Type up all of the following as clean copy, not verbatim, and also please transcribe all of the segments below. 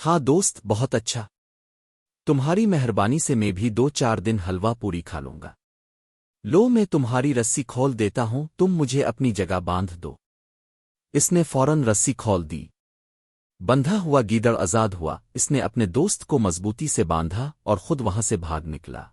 ہاں دوست، بہت اچھا، تمہاری مہربانی سے میں بھی 2-4 دن حلوہ پوری کھا لوں گا۔ لو، میں تمہاری رسی کھول دیتا ہوں، تم مجھے اپنی جگہ باندھ دو۔ اس نے فوراً رسی کھول دی۔ بندھا ہوا گیدڑ آزاد ہوا، اس نے اپنے دوست کو مضبوطی سے باندھا اور خود وہاں سے بھاگ نکلا۔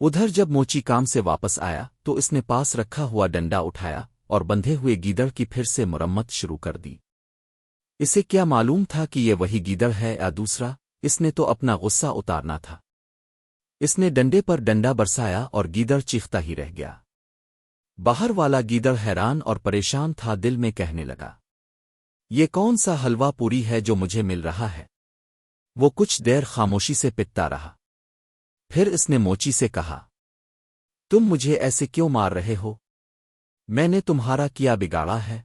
ادھر جب موچی کام سے واپس آیا تو اس نے پاس رکھا ہوا ڈنڈا اٹھایا اور بندھے ہوئے گیدڑ کی پھر سے مرمت شروع کر دی۔ اسے کیا معلوم تھا کہ یہ وہی گیدڑ ہے یا دوسرا؟ اس نے تو اپنا غصہ اتارنا تھا۔ اس نے ڈنڈے پر ڈنڈا برسایا اور گیدڑ چیختا ہی رہ گیا۔ باہر والا گیدڑ حیران اور پریشان تھا، دل میں کہنے لگا، یہ کون سا حلوہ پوری ہے جو مجھے مل رہا ہے؟ وہ کچھ دیر خاموشی سے پٹتا رہا۔ پھر اس نے موچی سے کہا، تم مجھے ایسے کیوں مار رہے ہو؟ میں نے تمہارا کیا بگاڑا ہے؟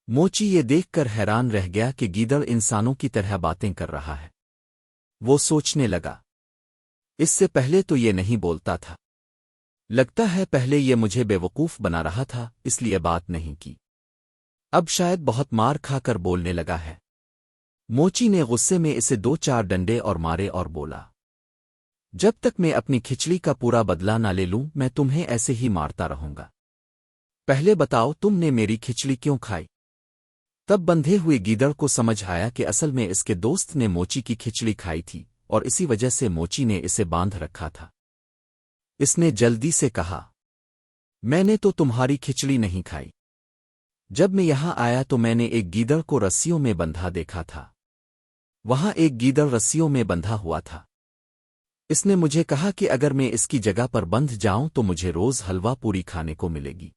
موچی یہ دیکھ کر حیران رہ گیا کہ گیدڑ انسانوں کی طرح باتیں کر رہا ہے۔ وہ سوچنے لگا، اس سے پہلے تو یہ نہیں بولتا تھا، لگتا ہے پہلے یہ مجھے بے وقوف بنا رہا تھا، اس لیے بات نہیں کی، اب شاید بہت مار کھا کر بولنے لگا ہے۔ موچی نے غصے میں اسے 2-4 ڈنڈے اور مارے اور بولا، جب تک میں اپنی کھچڑی کا پورا بدلہ نہ لے لوں میں تمہیں ایسے ہی مارتا رہوں گا۔ پہلے بتاؤ تم نے میری کھچڑی کیوں کھائی؟ تب بندھے ہوئے گیدڑ کو سمجھ آیا کہ اصل میں اس کے دوست نے موچی کی کھچڑی کھائی تھی اور اسی وجہ سے موچی نے اسے باندھ رکھا تھا۔ اس نے جلدی سے کہا، میں نے تو تمہاری کھچڑی نہیں کھائی، جب میں یہاں آیا تو میں نے ایک گیدڑ کو رسیوں میں بندھا دیکھا تھا، وہاں ایک گیدڑ رسیوں میں بندھا ہوا تھا۔ اس نے مجھے کہا کہ اگر میں اس کی جگہ پر بندھ جاؤں تو مجھے روز حلوہ پوری کھانے کو ملے گی،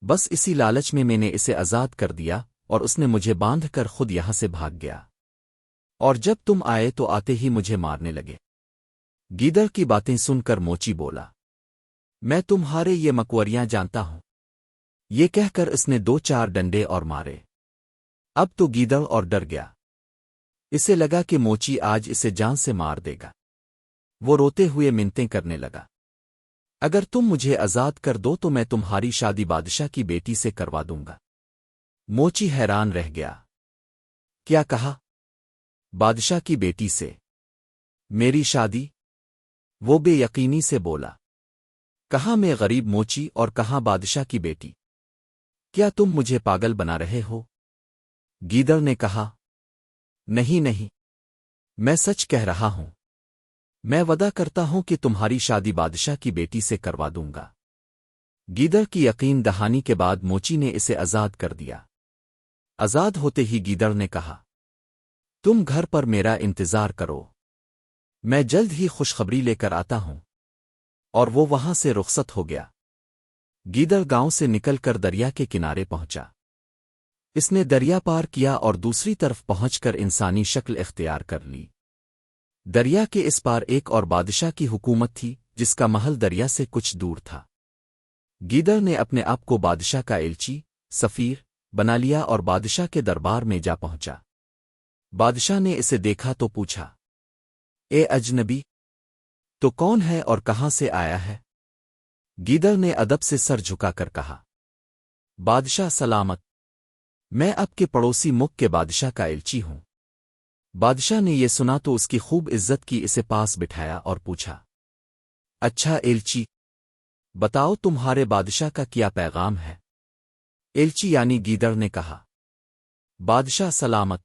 بس اسی لالچ میں نے اسے آزاد کر دیا اور اس نے مجھے باندھ کر خود یہاں سے بھاگ گیا، اور جب تم آئے تو آتے ہی مجھے مارنے لگے۔ گیدڑ کی باتیں سن کر موچی بولا، میں تمہارے یہ مکوریاں جانتا ہوں۔ یہ کہہ کر اس نے 2-4 ڈنڈے اور مارے۔ اب تو گیدڑ اور ڈر گیا، اسے لگا کہ موچی آج اسے جان سے مار دے گا۔ وہ روتے ہوئے منتیں کرنے لگا، اگر تم مجھے آزاد کر دو تو میں تمہاری شادی بادشاہ کی بیٹی سے کروا دوں گا۔ موچی حیران رہ گیا، کیا کہا؟ بادشاہ کی بیٹی سے میری شادی؟ وہ بے یقینی سے بولا، کہاں میں غریب موچی اور کہاں بادشاہ کی بیٹی؟ کیا تم مجھے پاگل بنا رہے ہو؟ گیدڑ نے کہا، نہیں نہیں، میں سچ کہہ رہا ہوں، میں وعدہ کرتا ہوں کہ تمہاری شادی بادشاہ کی بیٹی سے کروا دوں گا۔ گیدڑ کی یقین دہانی کے بعد موچی نے اسے آزاد کر دیا۔ آزاد ہوتے ہی گیدڑ نے کہا، تم گھر پر میرا انتظار کرو، میں جلد ہی خوشخبری لے کر آتا ہوں، اور وہ وہاں سے رخصت ہو گیا۔ گیدڑ گاؤں سے نکل کر دریا کے کنارے پہنچا۔ اس نے دریا پار کیا اور دوسری طرف پہنچ کر انسانی شکل اختیار کر لی۔ دریا کے اس پار ایک اور بادشاہ کی حکومت تھی جس کا محل دریا سے کچھ دور تھا۔ گیدڑ نے اپنے آپ کو بادشاہ کا ایلچی، سفیر بنا لیا اور بادشاہ کے دربار میں جا پہنچا۔ بادشاہ نے اسے دیکھا تو پوچھا، اے اجنبی، تو کون ہے اور کہاں سے آیا ہے؟ گیدڑ نے ادب سے سر جھکا کر کہا، بادشاہ سلامت، میں آپ کے پڑوسی ملک کے بادشاہ کا ایلچی ہوں۔ بادشاہ نے یہ سنا تو اس کی خوب عزت کی، اسے پاس بٹھایا اور پوچھا، اچھا ایلچی، بتاؤ تمہارے بادشاہ کا کیا پیغام ہے؟ ایلچی یعنی گیدڑ نے کہا، بادشاہ سلامت،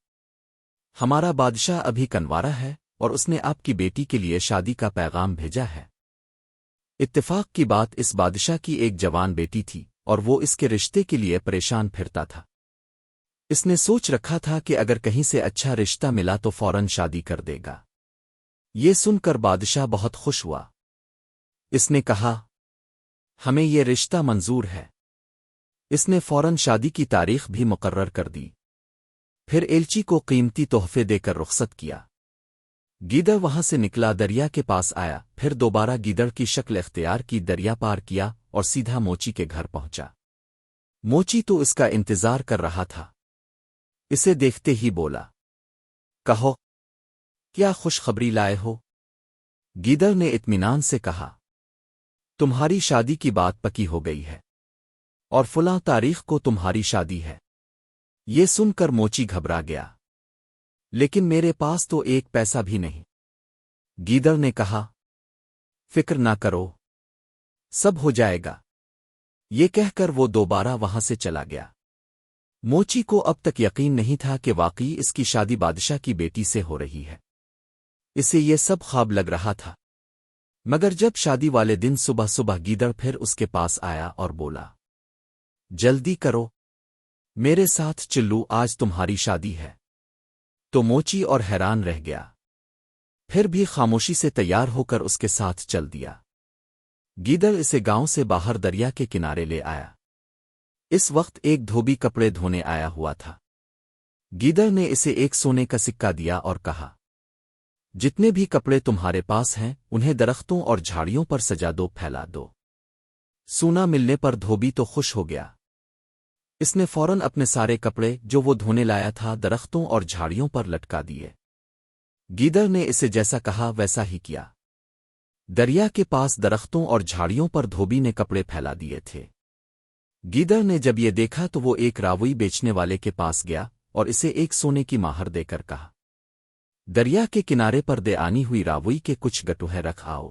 ہمارا بادشاہ ابھی کنوارا ہے اور اس نے آپ کی بیٹی کے لیے شادی کا پیغام بھیجا ہے۔ اتفاق کی بات، اس بادشاہ کی ایک جوان بیٹی تھی اور وہ اس کے رشتے کے لیے پریشان پھرتا تھا۔ اس نے سوچ رکھا تھا کہ اگر کہیں سے اچھا رشتہ ملا تو فوراً شادی کر دے گا۔ یہ سن کر بادشاہ بہت خوش ہوا۔ اس نے کہا، ہمیں یہ رشتہ منظور ہے۔ اس نے فوراً شادی کی تاریخ بھی مقرر کر دی، پھر ایلچی کو قیمتی تحفے دے کر رخصت کیا۔ گیدڑ وہاں سے نکلا، دریا کے پاس آیا، پھر دوبارہ گیدڑ کی شکل اختیار کی، دریا پار کیا اور سیدھا موچی کے گھر پہنچا۔ موچی تو اس کا انتظار کر رہا تھا۔ اسے دیکھتے ہی بولا، کہو، کیا خوشخبری لائے ہو؟ گیدڑ نے اطمینان سے کہا، تمہاری شادی کی بات پکی ہو گئی ہے، اور فلاں تاریخ کو تمہاری شادی ہے۔ یہ سن کر موچی گھبرا گیا، لیکن میرے پاس تو ایک پیسہ بھی نہیں۔ گیدڑ نے کہا، فکر نہ کرو، سب ہو جائے گا۔ یہ کہہ کر وہ دوبارہ وہاں سے چلا گیا۔ موچی کو اب تک یقین نہیں تھا کہ واقعی اس کی شادی بادشاہ کی بیٹی سے ہو رہی ہے۔ اسے یہ سب خواب لگ رہا تھا۔ مگر جب شادی والے دن صبح صبح گیدڑ پھر اس کے پاس آیا اور بولا، جلدی کرو، میرے ساتھ چلو، آج تمہاری شادی ہے۔ تو موچی اور حیران رہ گیا، پھر بھی خاموشی سے تیار ہو کر اس کے ساتھ چل دیا۔ گیدڑ اسے گاؤں سے باہر دریا کے کنارے لے آیا۔ اس وقت ایک دھوبی کپڑے دھونے آیا ہوا تھا۔ گیدڑ نے اسے ایک سونے کا سکہ دیا اور کہا، جتنے بھی کپڑے تمہارے پاس ہیں انہیں درختوں اور جھاڑیوں پر سجا دو، پھیلا دو۔ سونا ملنے پر دھوبی تو خوش ہو گیا۔ اس نے فوراً اپنے سارے کپڑے جو وہ دھونے لایا تھا درختوں اور جھاڑیوں پر لٹکا دیے۔ گیدڑ نے اسے جیسا کہا ویسا ہی کیا۔ دریا کے پاس درختوں اور جھاڑیوں پر دھوبی نے کپڑے پھیلا دیے تھے۔ گیدڑ نے جب یہ دیکھا تو وہ ایک راوئی بیچنے والے کے پاس گیا اور اسے ایک سونے کی ماہر دے کر کہا، دریا کے کنارے پر دے آنی ہوئی راوئی کے کچھ گٹوہے رکھ آؤ۔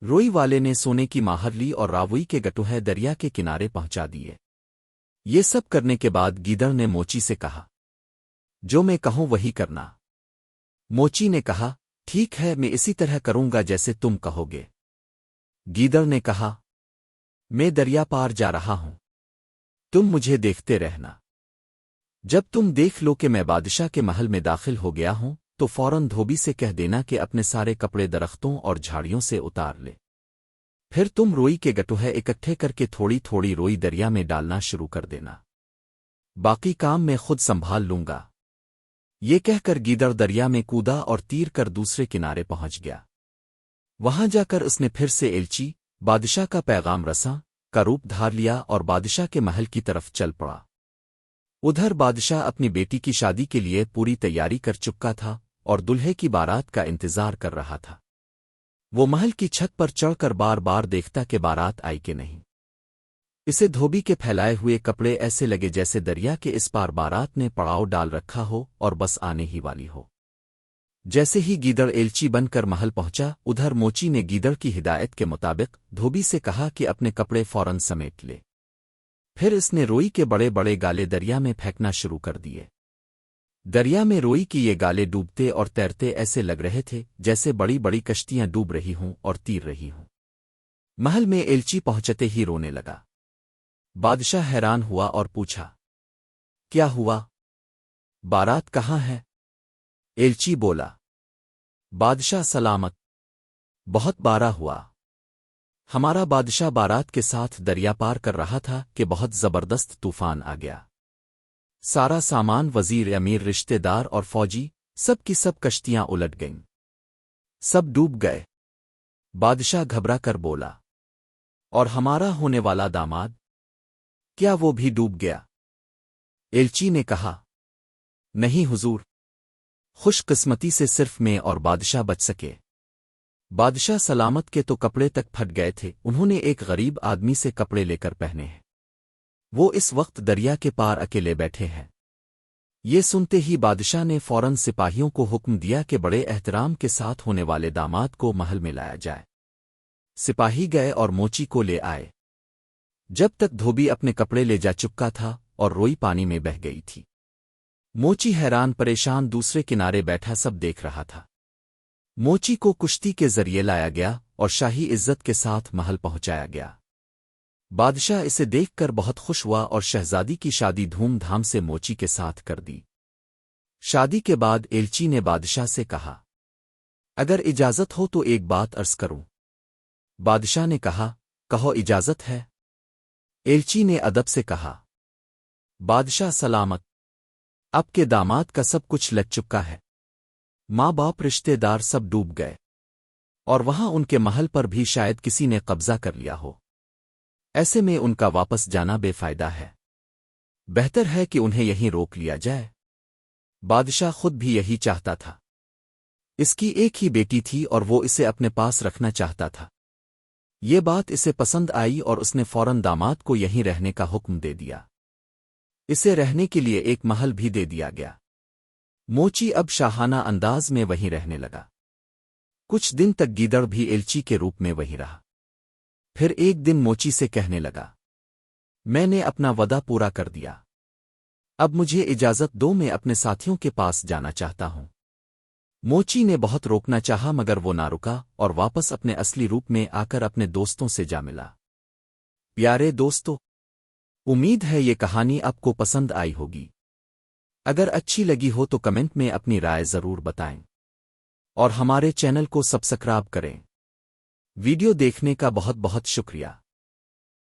روئی والے نے سونے کی ماہر لی اور راوئی کے گٹوہے دریا کے کنارے پہنچا دیے۔ یہ سب کرنے کے بعد گیدڑ نے موچی سے کہا، جو میں کہوں وہی کرنا۔ موچی نے کہا، ٹھیک ہے، میں اسی طرح کروں گا جیسے تم کہو گے۔ گیدڑ نے کہا، میں دریا پار جا رہا ہوں، تم مجھے دیکھتے رہنا۔ جب تم دیکھ لو کہ میں بادشاہ کے محل میں داخل ہو گیا ہوں تو فوراً دھوبی سے کہہ دینا کہ اپنے سارے کپڑے درختوں اور جھاڑیوں سے اتار لے۔ پھر تم روئی کے گٹوہے اکٹھے کر کے تھوڑی تھوڑی روئی دریا میں ڈالنا شروع کر دینا۔ باقی کام میں خود سنبھال لوں گا۔ یہ کہہ کر گیدڑ دریا میں کودا اور تیر کر دوسرے کنارے پہنچ گیا۔ وہاں جا کر اس نے پھر سے ایلچی، بادشاہ کا پیغام رساں، کا روپ دھار لیا اور بادشاہ کے محل کی طرف چل پڑا۔ ادھر بادشاہ اپنی بیٹی کی شادی کے لیے پوری تیاری کر چکا تھا اور دلہے کی بارات کا انتظار کر رہا تھا۔ وہ محل کی چھت پر چڑھ کر بار بار دیکھتا کہ بارات آئی کہ نہیں۔ اسے دھوبی کے پھیلائے ہوئے کپڑے ایسے لگے جیسے دریا کے اس پار بارات نے پڑاؤ ڈال رکھا ہو اور بس آنے ہی والی ہو۔ جیسے ہی گیدڑ ایلچی بن کر محل پہنچا، ادھر موچی نے گیدڑ کی ہدایت کے مطابق دھوبی سے کہا کہ اپنے کپڑے فوراً سمیٹ لے۔ پھر اس نے روئی کے بڑے بڑے گالے دریا میں پھینکنا شروع کر دیے۔ دریا میں روئی کی یہ گالے ڈوبتے اور تیرتے ایسے لگ رہے تھے جیسے بڑی بڑی کشتیاں ڈوب رہی ہوں اور تیر رہی ہوں۔ محل میں ایلچی پہنچتے ہی رونے لگا۔ بادشاہ حیران ہوا اور پوچھا، کیا ہوا؟ بارات کہاں ہے؟ ایلچی بولا، بادشاہ سلامت، بہت بارہ ہوا۔ ہمارا بادشاہ بارات کے ساتھ دریا پار کر رہا تھا کہ بہت زبردست طوفان آ گیا۔ سارا سامان، وزیر، امیر، رشتے دار اور فوجی، سب کی سب کشتیاں الٹ گئیں، سب ڈوب گئے۔ بادشاہ گھبرا کر بولا، اور ہمارا ہونے والا داماد، کیا وہ بھی ڈوب گیا؟ ایلچی نے کہا، نہیں حضور، خوش قسمتی سے صرف میں اور بادشاہ بچ سکے۔ بادشاہ سلامت کے تو کپڑے تک پھٹ گئے تھے، انہوں نے ایک غریب آدمی سے کپڑے لے کر پہنے ہیں، وہ اس وقت دریا کے پار اکیلے بیٹھے ہیں۔ یہ سنتے ہی بادشاہ نے فوراً سپاہیوں کو حکم دیا کہ بڑے احترام کے ساتھ ہونے والے داماد کو محل میں لایا جائے۔ سپاہی گئے اور موچی کو لے آئے۔ جب تک دھوبی اپنے کپڑے لے جا چکا تھا اور روئی پانی میں بہہ گئی تھی، موچی حیران پریشان دوسرے کنارے بیٹھا سب دیکھ رہا تھا۔ موچی کو کشتی کے ذریعے لایا گیا اور شاہی عزت کے ساتھ محل پہنچایا گیا۔ بادشاہ اسے دیکھ کر بہت خوش ہوا اور شہزادی کی شادی دھوم دھام سے موچی کے ساتھ کر دی۔ شادی کے بعد ایلچی نے بادشاہ سے کہا، اگر اجازت ہو تو ایک بات عرض کروں۔ بادشاہ نے کہا، کہو، اجازت ہے۔ ایلچی نے ادب سے کہا، بادشاہ سلامت، اب کے داماد کا سب کچھ لگ چکا ہے، ماں باپ، رشتے دار سب ڈوب گئے، اور وہاں ان کے محل پر بھی شاید کسی نے قبضہ کر لیا ہو۔ ایسے میں ان کا واپس جانا بے فائدہ ہے، بہتر ہے کہ انہیں یہیں روک لیا جائے۔ بادشاہ خود بھی یہی چاہتا تھا۔ اس کی ایک ہی بیٹی تھی اور وہ اسے اپنے پاس رکھنا چاہتا تھا۔ یہ بات اسے پسند آئی اور اس نے فوراً داماد کو یہیں رہنے کا حکم دے دیا۔ اسے رہنے کے لیے ایک محل بھی دے دیا گیا۔ موچی اب شاہانہ انداز میں وہیں رہنے لگا۔ کچھ دن تک گیدڑ بھی ایلچی کے روپ میں وہیں رہا۔ پھر ایک دن موچی سے کہنے لگا، میں نے اپنا وعدہ پورا کر دیا، اب مجھے اجازت دو، میں اپنے ساتھیوں کے پاس جانا چاہتا ہوں۔ موچی نے بہت روکنا چاہا مگر وہ نہ رکا اور واپس اپنے اصلی روپ میں آ کر اپنے دوستوں سے جا ملا۔ پیارے دوستو، امید ہے یہ کہانی آپ کو پسند آئی ہوگی۔ اگر اچھی لگی ہو تو کمنٹ میں اپنی رائے ضرور بتائیں اور ہمارے چینل کو سبسکرائب کریں۔ ویڈیو دیکھنے کا بہت بہت شکریہ۔